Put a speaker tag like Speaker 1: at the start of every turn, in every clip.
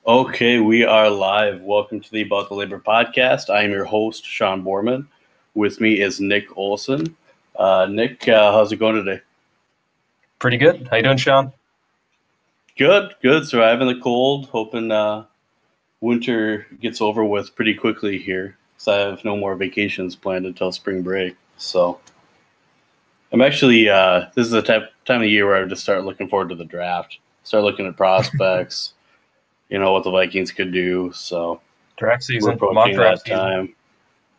Speaker 1: Okay, we are live. Welcome to the About the Labor podcast. I am your host, Sean Borman. With me is Nick Olson. Nick, how's it going today?
Speaker 2: Pretty good. How you doing, Sean?
Speaker 1: Good. Surviving the cold. Hoping winter gets over with pretty quickly here, because I have no more vacations planned until spring break. So I'm actually, this is the time of year where I just start looking forward to the draft. Start looking at prospects, what the Vikings could do. So
Speaker 2: Draft
Speaker 1: we're
Speaker 2: season, mock
Speaker 1: approaching
Speaker 2: draft
Speaker 1: that
Speaker 2: season.
Speaker 1: time.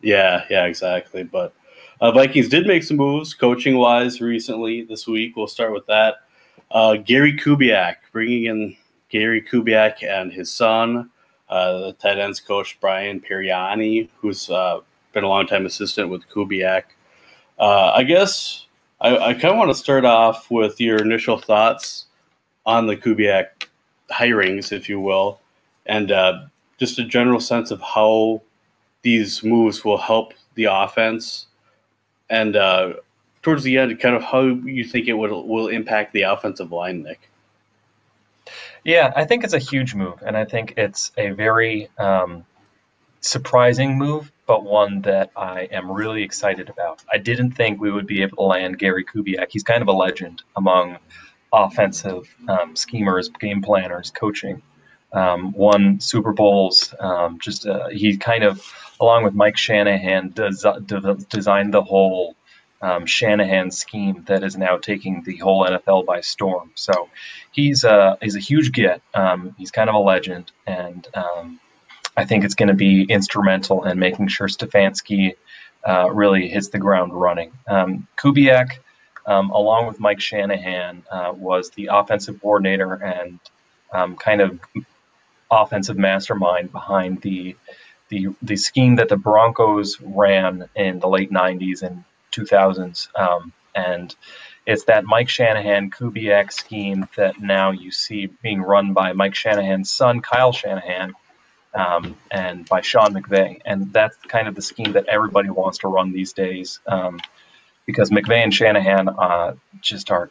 Speaker 1: Yeah, exactly. But Vikings did make some moves coaching-wise recently this week. We'll start with that. Gary Kubiak, bringing in Gary Kubiak and his son, the tight ends coach Brian Pariani, who's been a long-time assistant with Kubiak. I guess I kind of want to start off with your initial thoughts on the Kubiak hirings, if you will, and just a general sense of how these moves will help the offense, and towards the end, kind of how you think it will impact the offensive line, Nick.
Speaker 2: Yeah, I think it's a huge move, and I think it's a very surprising move, but one that I am really excited about. I didn't think we would be able to land Gary Kubiak. He's kind of a legend among offensive schemers, game planners, coaching. Won Super Bowls. He kind of, along with Mike Shanahan, designed the whole Shanahan scheme that is now taking the whole NFL by storm. So he's a huge get. He's kind of a legend, and I think it's going to be instrumental in making sure Stefanski really hits the ground running. Kubiak, along with Mike Shanahan, was the offensive coordinator and kind of offensive mastermind behind the scheme that the Broncos ran in the late 90s and 2000s. And it's that Mike Shanahan Kubiak scheme that now you see being run by Mike Shanahan's son, Kyle Shanahan, and by Sean McVay. And that's kind of the scheme that everybody wants to run these days, because McVay and Shanahan just are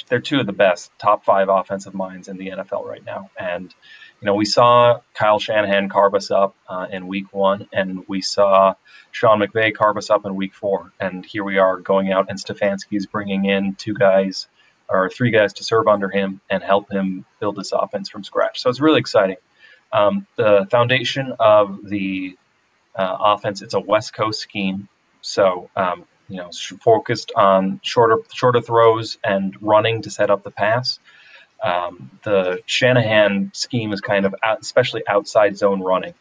Speaker 2: they're two of the best top 5 offensive minds in the NFL right now. And we saw Kyle Shanahan carve us up in week 1, and we saw Sean McVay carve us up in week 4. And here we are going out, and Stefanski's bringing in 3 guys to serve under him and help him build this offense from scratch. So it's really exciting. The foundation of the offense, it's a West Coast scheme. So, focused on shorter throws and running to set up the pass. The Shanahan scheme is kind of especially outside zone running.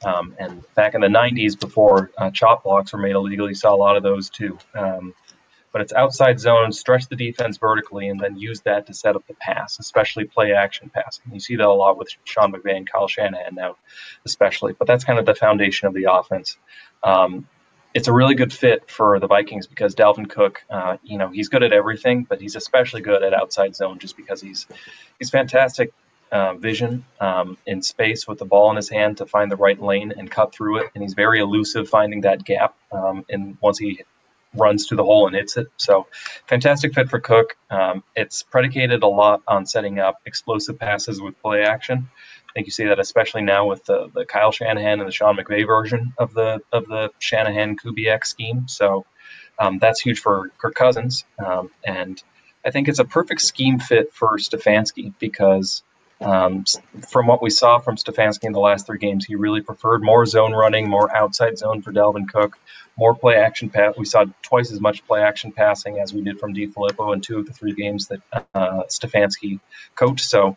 Speaker 2: And back in the 90s, before chop blocks were made illegal, you saw a lot of those too. But it's outside zone, stretch the defense vertically, and then use that to set up the pass, especially play action passing. You see that a lot with Sean McVay and Kyle Shanahan now, especially. But that's kind of the foundation of the offense. It's a really good fit for the Vikings because Dalvin Cook, he's good at everything, but he's especially good at outside zone just because he's fantastic vision in space with the ball in his hand to find the right lane and cut through it. And he's very elusive finding that gap. And once he runs to the hole and hits it. So fantastic fit for Cook. It's predicated a lot on setting up explosive passes with play action. I think you see that especially now with the Kyle Shanahan and the Sean McVay version of the Shanahan Kubiak scheme. So that's huge for Kirk Cousins. And I think it's a perfect scheme fit for Stefanski because from what we saw from Stefanski in the last 3 games, he really preferred more zone running, more outside zone for Dalvin Cook, more play action pass. We saw twice as much play action passing as we did from DiFilippo in 2 of the 3 games that Stefanski coached. So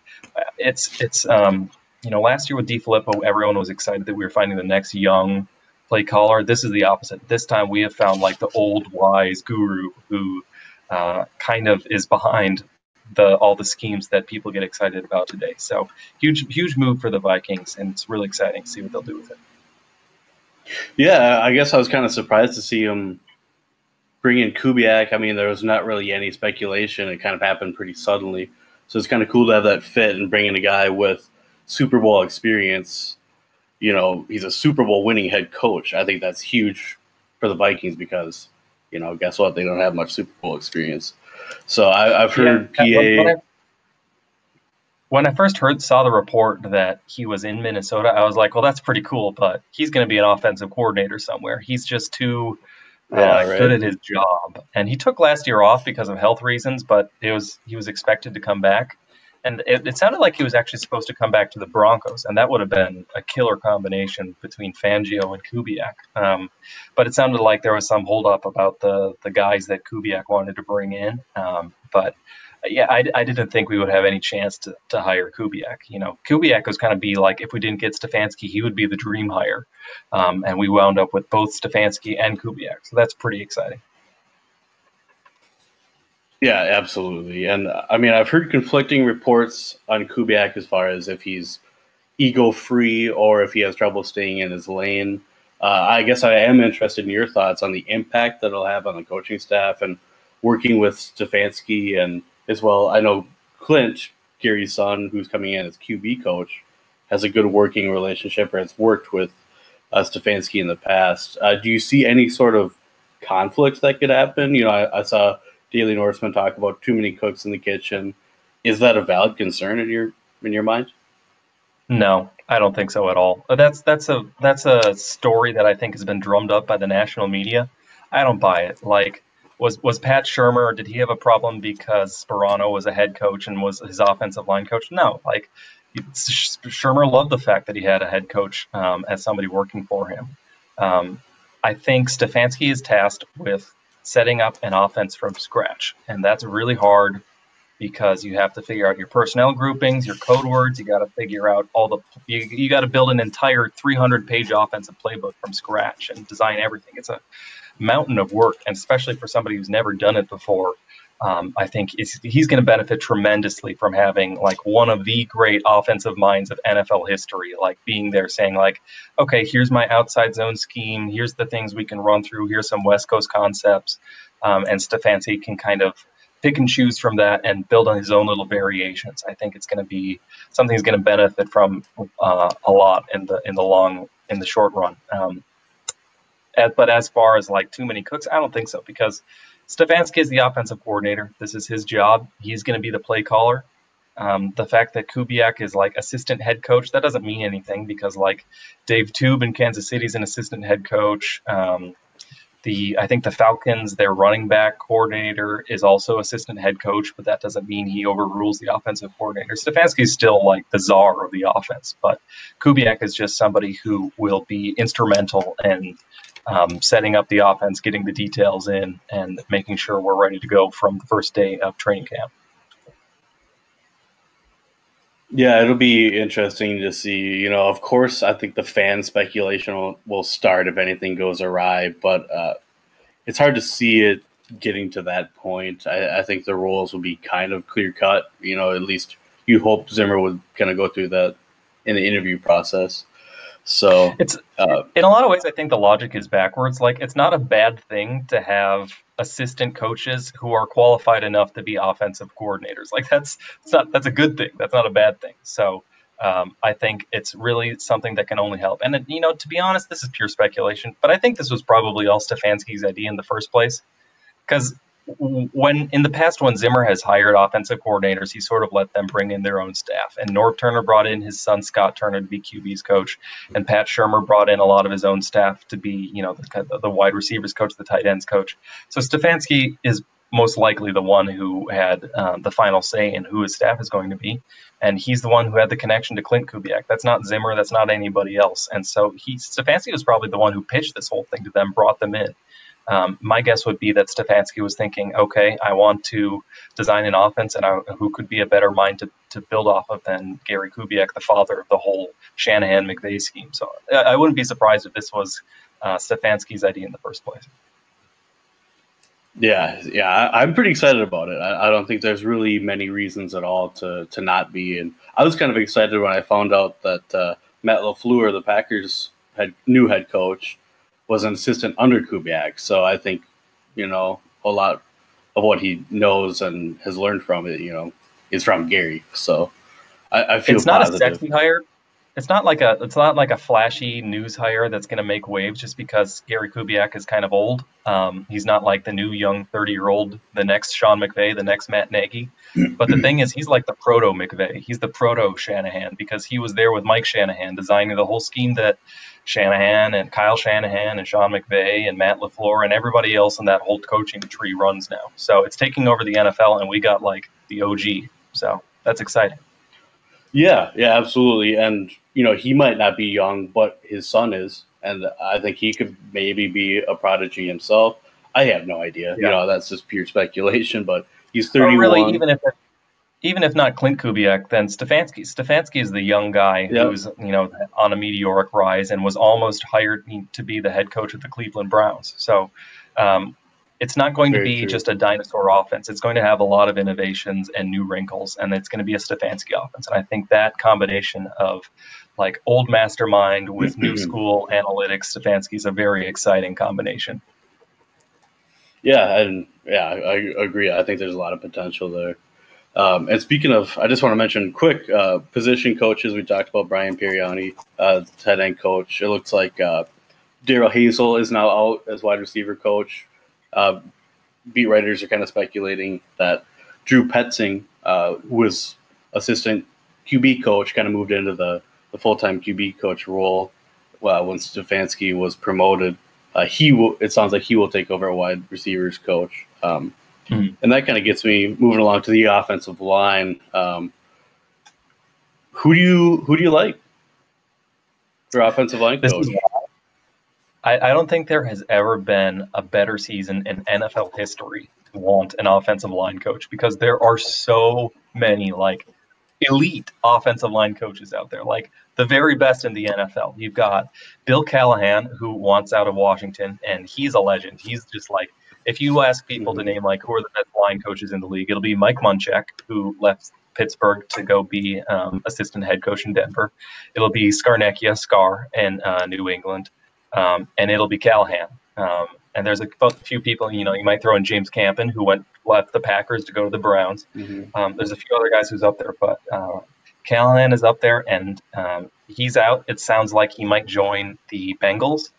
Speaker 2: it's last year with DiFilippo, everyone was excited that we were finding the next young play caller. This is the opposite. This time we have found like the old wise guru who kind of is behind all the schemes that people get excited about today. So huge move for the Vikings, and it's really exciting to see what they'll do with it.
Speaker 1: Yeah, I guess I was kind of surprised to see him bring in Kubiak. I mean, there was not really any speculation. It kind of happened pretty suddenly. So it's kind of cool to have that fit and bring in a guy with Super Bowl experience. He's a Super Bowl winning head coach. I think that's huge for the Vikings because, guess what? They don't have much Super Bowl experience. So I've heard PA.
Speaker 2: When I first saw the report that he was in Minnesota, I was like, well, that's pretty cool, but he's going to be an offensive coordinator somewhere. He's just too
Speaker 1: Yeah,
Speaker 2: good
Speaker 1: right.
Speaker 2: at his job. And he took last year off because of health reasons, but he was expected to come back. And it sounded like he was actually supposed to come back to the Broncos, and that would have been a killer combination between Fangio and Kubiak. But it sounded like there was some holdup about the guys that Kubiak wanted to bring in. But yeah, I didn't think we would have any chance to hire Kubiak. You know, Kubiak was kind of be like, if we didn't get Stefanski, he would be the dream hire. And we wound up with both Stefanski and Kubiak. So that's pretty exciting.
Speaker 1: Yeah, absolutely. And I mean, I've heard conflicting reports on Kubiak as far as if he's ego free or if he has trouble staying in his lane. I guess I am interested in your thoughts on the impact that it'll have on the coaching staff and working with Stefanski and as well. I know Klint, Gary's son, who's coming in as QB coach, has a good working relationship or has worked with Stefanski in the past. Do you see any sort of conflict that could happen? You know, I saw Daily Norseman talk about too many cooks in the kitchen. Is that a valid concern in your mind?
Speaker 2: No, I don't think so at all. That's a story that I think has been drummed up by the national media. I don't buy it. Like, was Pat Shermer? Did he have a problem because Sperano was a head coach and was his offensive line coach? No. Like, Shermer loved the fact that he had a head coach as somebody working for him. I think Stefanski is tasked with setting up an offense from scratch, and that's really hard because you have to figure out your personnel groupings, your code words. You got to figure out you got to build an entire 300-page offensive playbook from scratch and design everything. It's a mountain of work, and especially for somebody who's never done it before. I think he's going to benefit tremendously from having like one of the great offensive minds of NFL history, like being there saying like, okay, here's my outside zone scheme. Here's the things we can run through. Here's some West Coast concepts. And Stefanski can kind of pick and choose from that and build on his own little variations. I think it's going to be something he's going to benefit from a lot in the short run. But as far as like too many cooks, I don't think so, because Stefanski is the offensive coordinator. This is his job. He's going to be the play caller. The fact that Kubiak is like assistant head coach, that doesn't mean anything, because like Dave Tube in Kansas City is an assistant head coach. I think the Falcons, their running back coordinator is also assistant head coach, but that doesn't mean he overrules the offensive coordinator. Stefanski is still like the czar of the offense, but Kubiak is just somebody who will be instrumental in setting up the offense, getting the details in, and making sure we're ready to go from the first day of training camp.
Speaker 1: Yeah, it'll be interesting to see. You know, of course, I think the fan speculation will start if anything goes awry, but it's hard to see it getting to that point. I think the roles will be kind of clear cut. You know, at least you hope Zimmer would kind of go through that in the interview process. So
Speaker 2: It's in a lot of ways, I think the logic is backwards. Like, it's not a bad thing to have assistant coaches who are qualified enough to be offensive coordinators. Like, that's a good thing. That's not a bad thing. So I think it's really something that can only help. And you know, to be honest, this is pure speculation, but I think this was probably all Stefanski's idea in the first place, because when in the past, when Zimmer has hired offensive coordinators, he sort of let them bring in their own staff. And Norv Turner brought in his son Scott Turner to be QB's coach, and Pat Shermer brought in a lot of his own staff to be, you know, the wide receivers coach, the tight ends coach. So Stefanski is most likely the one who had the final say in who his staff is going to be, and he's the one who had the connection to Klint Kubiak. That's not Zimmer. That's not anybody else. And so Stefanski was probably the one who pitched this whole thing to them, brought them in. My guess would be that Stefanski was thinking, okay, I want to design an offense, and who could be a better mind to build off of than Gary Kubiak, the father of the whole Shanahan-McVay scheme. So I wouldn't be surprised if this was Stefanski's idea in the first place.
Speaker 1: Yeah, I'm pretty excited about it. I don't think there's really many reasons at all to not be. And I was kind of excited when I found out that Matt LaFleur, the Packers' new head coach, was an assistant under Kubiak. So I think, you know, a lot of what he knows and has learned from it, you know, is from Gary. So I feel
Speaker 2: it's not
Speaker 1: positive.
Speaker 2: a sexy hire. it's not like a flashy news hire that's going to make waves just because Gary Kubiak is kind of old. He's not like the new young 30-year-old, the next Sean McVay, the next Matt Nagy. But the thing is, he's like the proto McVay. He's the proto Shanahan because he was there with Mike Shanahan designing the whole scheme that Shanahan and Kyle Shanahan and Sean McVay and Matt LaFleur and everybody else in that whole coaching tree runs now. So it's taking over the NFL, and we got like the OG. So that's exciting.
Speaker 1: Yeah, yeah, absolutely. And he might not be young, but his son is, and I think he could maybe be a prodigy himself. I have no idea.
Speaker 2: Yeah.
Speaker 1: That's just pure speculation. But he's
Speaker 2: Or really,
Speaker 1: 31.
Speaker 2: even if not Klint Kubiak, then Stefanski. Stefanski is the young guy
Speaker 1: Yep,
Speaker 2: who's on a meteoric rise and was almost hired to be the head coach of the Cleveland Browns. So um, it's not going to
Speaker 1: very
Speaker 2: be
Speaker 1: true.
Speaker 2: just a dinosaur offense. It's going to have a lot of innovations and new wrinkles, and it's going to be a Stefanski offense. And I think that combination of like old mastermind with new school analytics, Stefanski is a very exciting combination.
Speaker 1: Yeah, and yeah, I agree. I think there's a lot of potential there. And speaking of, I just want to mention quick position coaches. We talked about Brian Pariani, tight end coach. It looks like Daryl Hazel is now out as wide receiver coach. Uh, Beat writers are kind of speculating that Drew Petzing, who was assistant QB coach, kind of moved into the full-time QB coach role when Stefanski was promoted. It sounds like he will take over a wide receivers coach. And that kind of gets me moving along to the offensive line. Who do you like for offensive line
Speaker 2: This
Speaker 1: coach?
Speaker 2: is I don't think there has ever been a better season in NFL history to want an offensive line coach because there are so many like elite offensive line coaches out there, like the very best in the NFL. You've got Bill Callahan, who wants out of Washington, and he's a legend. He's just like, if you ask people to
Speaker 1: Mm-hmm.
Speaker 2: name like who are the best line coaches in the league, it'll be Mike Munchak, who left Pittsburgh to go be assistant head coach in Denver. It'll be Scarnecchia, Scar in New England, and it'll be Callahan. And there's a few people, you might throw in James Campen, who left the Packers to go to the Browns.
Speaker 1: Mm-hmm.
Speaker 2: There's a few other guys who's up there, but Callahan is up there, and he's out. It sounds like he might join the Bengals.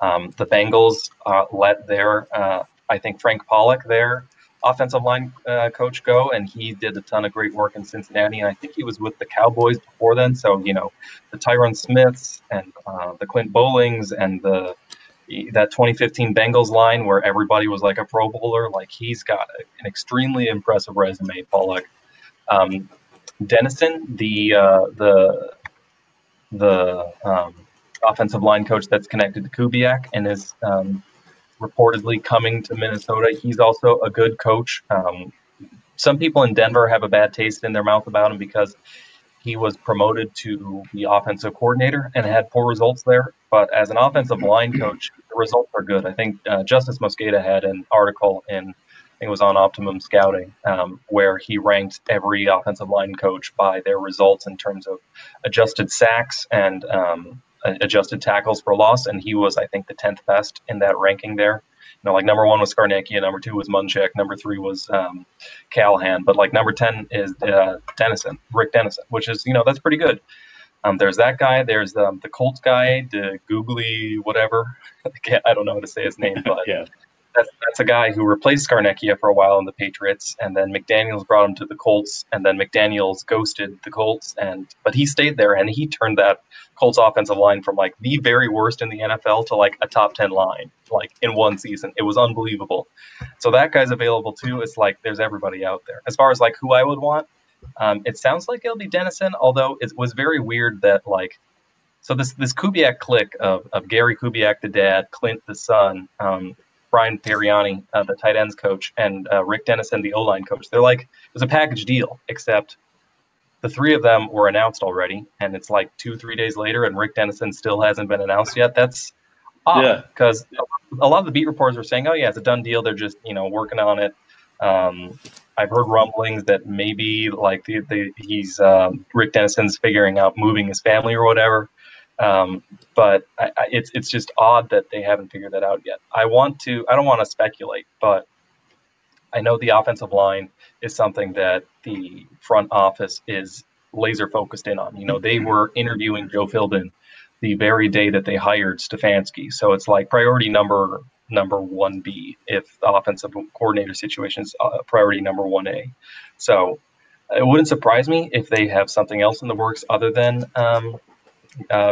Speaker 2: The Bengals let I think Frank Pollock, their offensive line coach, go, and he did a ton of great work in Cincinnati. And I think he was with the Cowboys before then. So the Tyron Smiths and the Clint Bowlings and that 2015 Bengals line where everybody was like a Pro Bowler. Like he's got an extremely impressive resume, Pollock. Dennison, the offensive line coach that's connected to Kubiak and is reportedly coming to Minnesota. He's also a good coach. Some people in Denver have a bad taste in their mouth about him because he was promoted to the offensive coordinator and had poor results there. But as an offensive line coach, the results are good. I think Justice Mosqueda had an article I think it was on Optimum Scouting, where he ranked every offensive line coach by their results in terms of adjusted sacks and adjusted tackles for loss. And he was, I think, the 10th best in that ranking there. Like number one was Scarnecchia, number two was Munchak, number three was Callahan, but like number 10 is Rick Dennison, which is, that's pretty good. There's that guy. There's the Colts guy, the Googly whatever. I don't know how to say his name, but
Speaker 1: Yeah.
Speaker 2: that's a guy who replaced Scarnecchia for a while in the Patriots, and then McDaniels brought him to the Colts, and then McDaniels ghosted the Colts, but he stayed there, and he turned that Colts offensive line from like the very worst in the NFL to like a top 10 line, like in one season. It was unbelievable. So that guy's available too. It's like there's everybody out there. As far as like who I would want, it sounds like it'll be Dennison, although it was very weird that like, so this Kubiak clique of Gary Kubiak, the dad, Klint, the son, Brian Pariani, the tight ends coach, and Rick Dennison, the O-line coach. They're like, it was a package deal, except the three of them were announced already, and it's like 2-3 days later, and Rick Dennison still hasn't been announced yet. That's odd, because a lot of the beat reporters were saying, oh, yeah, it's a done deal. They're just, working on it. I've heard rumblings that maybe like he's Rick Dennison's figuring out moving his family or whatever. But it's just odd that they haven't figured that out yet. I don't want to speculate, but I know the offensive line is something that the front office is laser focused in on. They were interviewing Joe Philbin the very day that they hired Stefanski. So it's like priority number 1B if the offensive coordinator situation is priority number 1A. So it wouldn't surprise me if they have something else in the works other than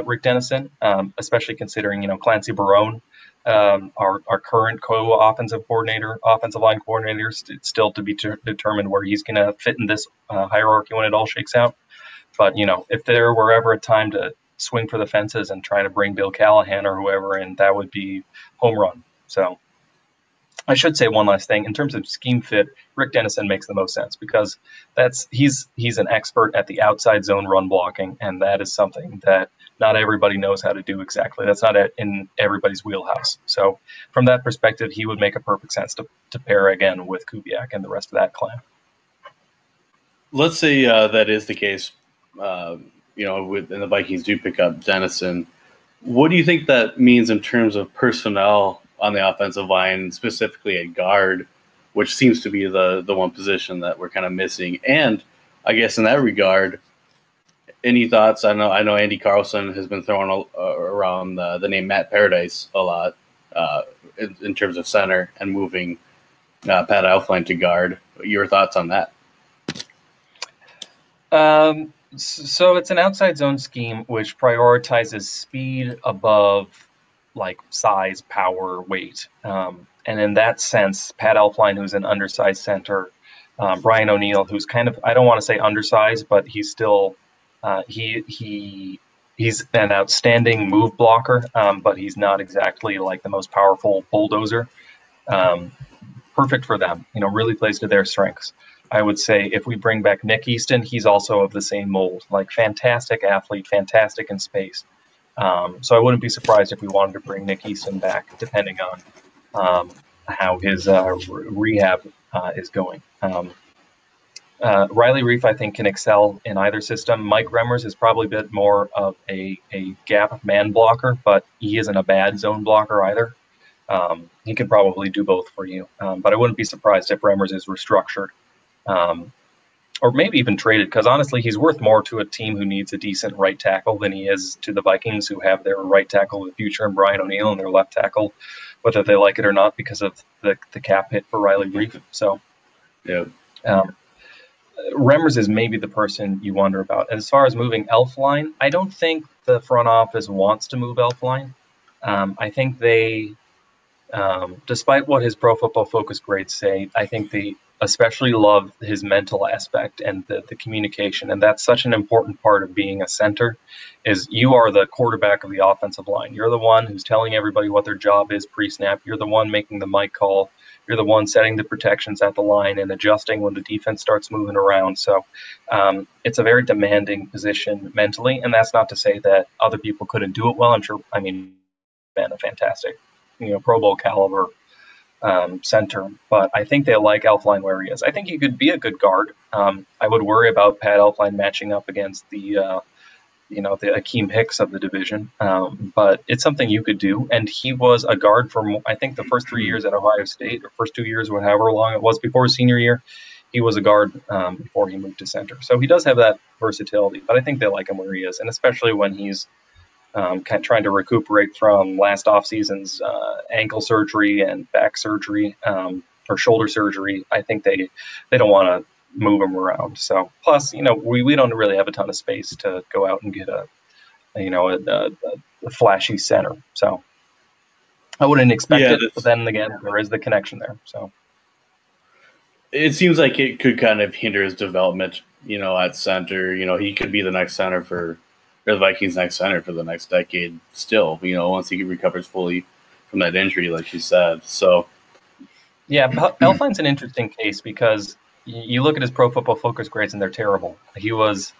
Speaker 2: Rick Dennison, especially considering, Clancy Barone, our current offensive line coordinator, still to be determined where he's going to fit in this hierarchy when it all shakes out. But, if there were ever a time to swing for the fences and try to bring Bill Callahan or whoever in, that would be home run. So I should say one last thing. In terms of scheme fit, Rick Dennison makes the most sense because he's an expert at the outside zone run blocking, and that is something that not everybody knows how to do exactly. That's not in everybody's wheelhouse. So from that perspective, he would make a perfect sense to pair again with Kubiak and the rest of that clan.
Speaker 1: Let's say that is the case, and the Vikings do pick up Dennison. What do you think that means in terms of personnel on the offensive line, specifically at guard, which seems to be the one position that we're kind of missing? And I guess in that regard, any thoughts? I know Andy Carlson has been throwing around the name Matt Paradise a lot in terms of center and moving Pat Elflein to guard. Your thoughts on that?
Speaker 2: So it's an outside zone scheme which prioritizes speed above like size, power, weight. And in that sense, Pat Elflein, who's an undersized center, Brian O'Neill, who's kind of, I don't want to say undersized, but he's still he's an outstanding move blocker, but he's not exactly like the most powerful bulldozer. Perfect for them, really plays to their strengths. I would say if we bring back Nick Easton, he's also of the same mold, like fantastic athlete, fantastic in space. So I wouldn't be surprised if we wanted to bring Nick Easton back, depending on how his rehab is going. Riley Reif, I think, can excel in either system. Mike Remmers is probably a bit more of a gap man blocker, but he isn't a bad zone blocker either. He could probably do both for you. But I wouldn't be surprised if Remmers is restructured. Or maybe even traded, because honestly, he's worth more to a team who needs a decent right tackle than he is to the Vikings, who have their right tackle of the future and Brian O'Neill and their left tackle, whether they like it or not, because of the cap hit for Riley Reif. So,
Speaker 1: yeah.
Speaker 2: Remmers is maybe the person you wonder about. As far as moving Elflein, I don't think the front office wants to move Elflein. I think they, despite what his Pro Football Focus grades say, I think they especially love his mental aspect and the communication. And that's such an important part of being a center, is you are the quarterback of the offensive line. You're the one who's telling everybody what their job is pre-snap. You're the one making the mic call. You're the one setting the protections at the line and adjusting when the defense starts moving around. So it's a very demanding position mentally. And that's not to say that other people couldn't do it well. I'm sure, been a fantastic, Pro Bowl caliber center, but I think they like Elflein where he is. I think he could be a good guard. I would worry about Pat Elflein matching up against the Akeem Hicks of the division, but it's something you could do. And he was a guard for, I think, the first 3 years at Ohio State, or first 2 years, however long it was before his senior year. He was a guard before he moved to center. So he does have that versatility, but I think they like him where he is, and especially when he's trying to recuperate from last offseason's ankle surgery and back surgery or shoulder surgery. I think they don't want to move him around. So plus, we don't really have a ton of space to go out and get a flashy center. So I wouldn't expect it, but then again, there is the connection there. So
Speaker 1: it seems like it could kind of hinder his development, at center. He could be the next center for the Vikings' next center for the next decade still, once he recovers fully from that injury, like you said. So,
Speaker 2: yeah, Elflein's an interesting case because you look at his Pro Football Focus grades and they're terrible. He was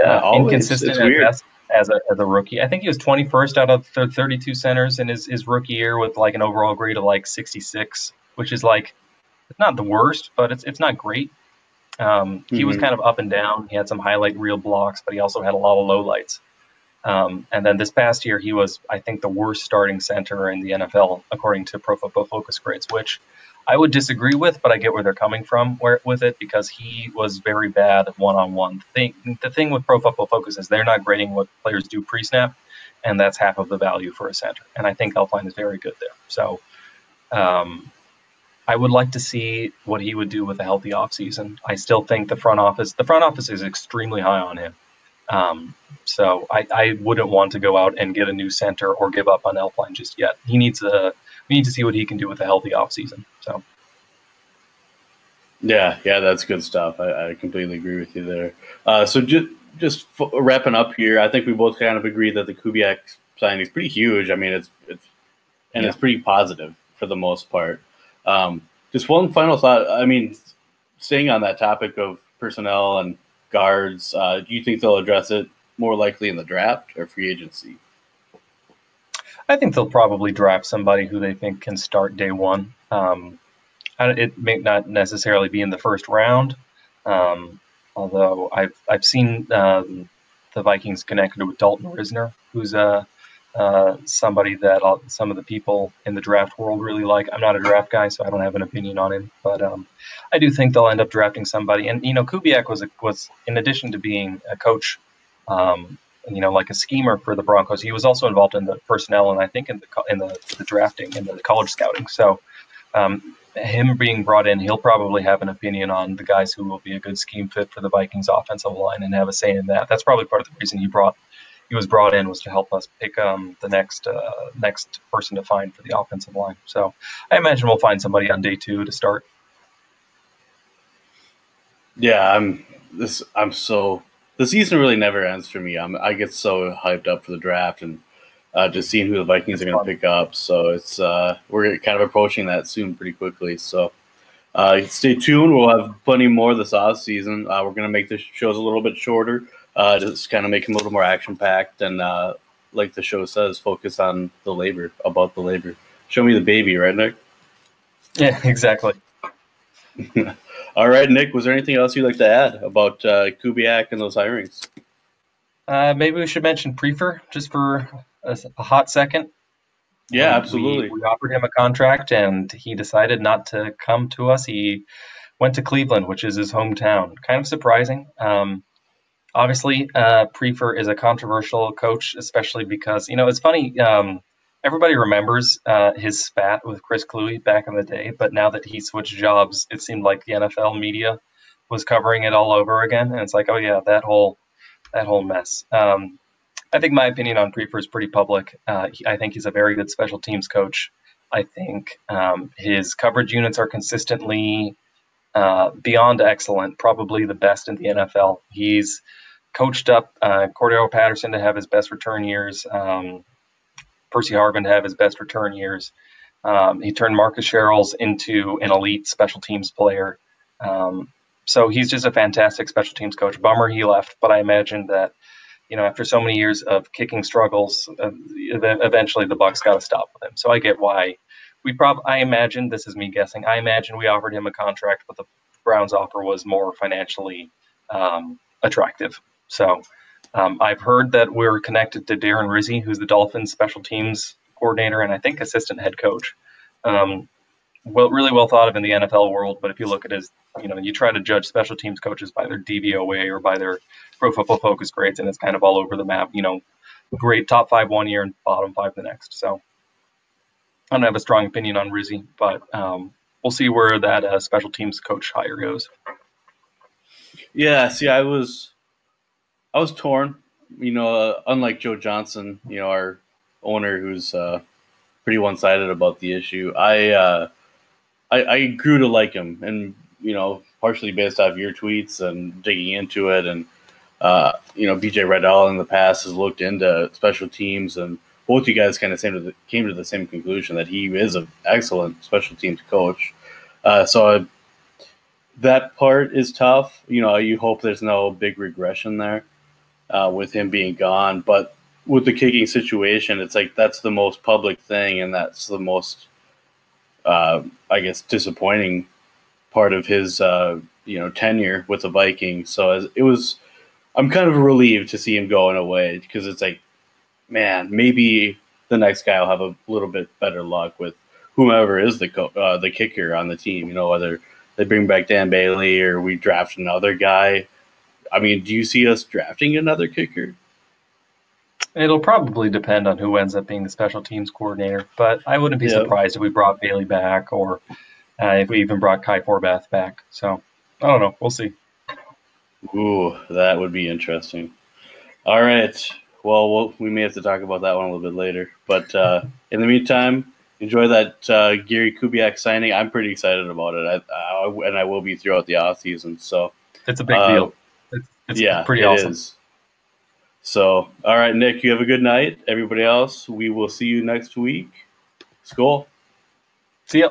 Speaker 2: inconsistent at best as a rookie. I think he was 21st out of 32 centers in his rookie year with like an overall grade of like 66, which is like, it's not the worst, but it's not great. He was kind of up and down. He had some highlight reel blocks, but he also had a lot of lowlights. And then this past year, he was, I think, the worst starting center in the NFL, according to Pro Football Focus grades, which I would disagree with, but I get where they're coming from with it, because he was very bad one-on-one. The thing with Pro Football Focus is they're not grading what players do pre-snap, and that's half of the value for a center. And I think Elflein is very good there. So I would like to see what he would do with a healthy offseason. I still think the front office is extremely high on him. So I wouldn't want to go out and get a new center or give up on Elflein just yet. We need to see what he can do with a healthy offseason. So.
Speaker 1: Yeah, that's good stuff. I completely agree with you there. So just wrapping up here, I think we both kind of agree that the Kubiak signing is pretty huge. I mean, it's pretty positive for the most part. Just one final thought. I mean, staying on that topic of personnel and guards, do you think they'll address it more likely in the draft or free agency?
Speaker 2: I think they'll probably draft somebody who they think can start day one. It may not necessarily be in the first round, although I've seen the Vikings connected with Dalton Risner, who's somebody that some of the people in the draft world really like. I'm not a draft guy, so I don't have an opinion on him, but I do think they'll end up drafting somebody. And Kubiak was in addition to being a coach, like a schemer for the Broncos, he was also involved in the personnel and I think in the drafting and the college scouting. So him being brought in, he'll probably have an opinion on the guys who will be a good scheme fit for the Vikings offensive line and have a say in that. That's probably part of the reason he was brought in, was to help us pick the next person to find for the offensive line. So I imagine we'll find somebody on day 2 to start.
Speaker 1: Yeah, the season really never ends for me. I get so hyped up for the draft and just seeing who the Vikings are going to pick up. So it's we're kind of approaching that soon pretty quickly. So stay tuned. We'll have plenty more this off season. We're going to make the shows a little bit shorter, just kind of make them a little more action packed. And like the show says, focus on about the labor. Show me the baby, right, Nick?
Speaker 2: Yeah, exactly.
Speaker 1: All right, Nick, was there anything else you'd like to add about Kubiak and those hirings?
Speaker 2: Maybe we should mention Prefer just for a hot second.
Speaker 1: Yeah, absolutely.
Speaker 2: We offered him a contract, and he decided not to come to us. He went to Cleveland, which is his hometown. Kind of surprising. Obviously, Prefer is a controversial coach, especially because, it's funny. Everybody remembers his spat with Chris Cluey back in the day, but now that he switched jobs, it seemed like the NFL media was covering it all over again. And it's like, oh yeah, that whole mess. I think my opinion on Prefer is pretty public. I think he's a very good special teams coach. I think his coverage units are consistently beyond excellent, probably the best in the NFL. He's coached up Cordero Patterson to have his best return years, Percy Harvin to have his best return years. He turned Marcus Sherrills into an elite special teams player. So he's just a fantastic special teams coach. Bummer he left, but I imagine that, after so many years of kicking struggles, eventually the Bucs got to stop with him. So I get why I imagine, this is me guessing, I imagine we offered him a contract, but the Browns offer was more financially attractive. So I've heard that we're connected to Darren Rizzi, who's the Dolphins special teams coordinator and I think assistant head coach. Really well thought of in the NFL world, but if you look at his, you try to judge special teams coaches by their DVOA or by their Pro Football Focus grades, and it's kind of all over the map. Great top 5 one year and bottom 5 the next. So I don't have a strong opinion on Rizzi, but we'll see where that special teams coach hire goes.
Speaker 1: Yeah, see, I was torn. Unlike Joe Johnson, our owner, who's pretty one-sided about the issue. I grew to like him, and partially based off your tweets and digging into it, and BJ Reddell in the past has looked into special teams, and both you guys kind of came to the same conclusion that he is an excellent special teams coach. So that part is tough. You hope there's no big regression there with him being gone, but with the kicking situation, it's like that's the most public thing, and that's the most, I guess, disappointing part of his, tenure with the Vikings. So I'm kind of relieved to see him go in a way, because it's like, man, maybe the next guy will have a little bit better luck with whomever is the kicker on the team. Whether they bring back Dan Bailey or we draft another guy. I mean, do you see us drafting another kicker?
Speaker 2: It'll probably depend on who ends up being the special teams coordinator, but I wouldn't be surprised if we brought Bailey back or if we even brought Kai Forbath back. So I don't know. We'll see.
Speaker 1: Ooh, that would be interesting. All right. Well, we may have to talk about that one a little bit later. But in the meantime, enjoy that Gary Kubiak signing. I'm pretty excited about it, and I will be throughout the off season. So
Speaker 2: it's a big deal. It's pretty awesome.
Speaker 1: Is. So, all right, Nick, you have a good night. Everybody else, we will see you next week. Skol.
Speaker 2: See ya.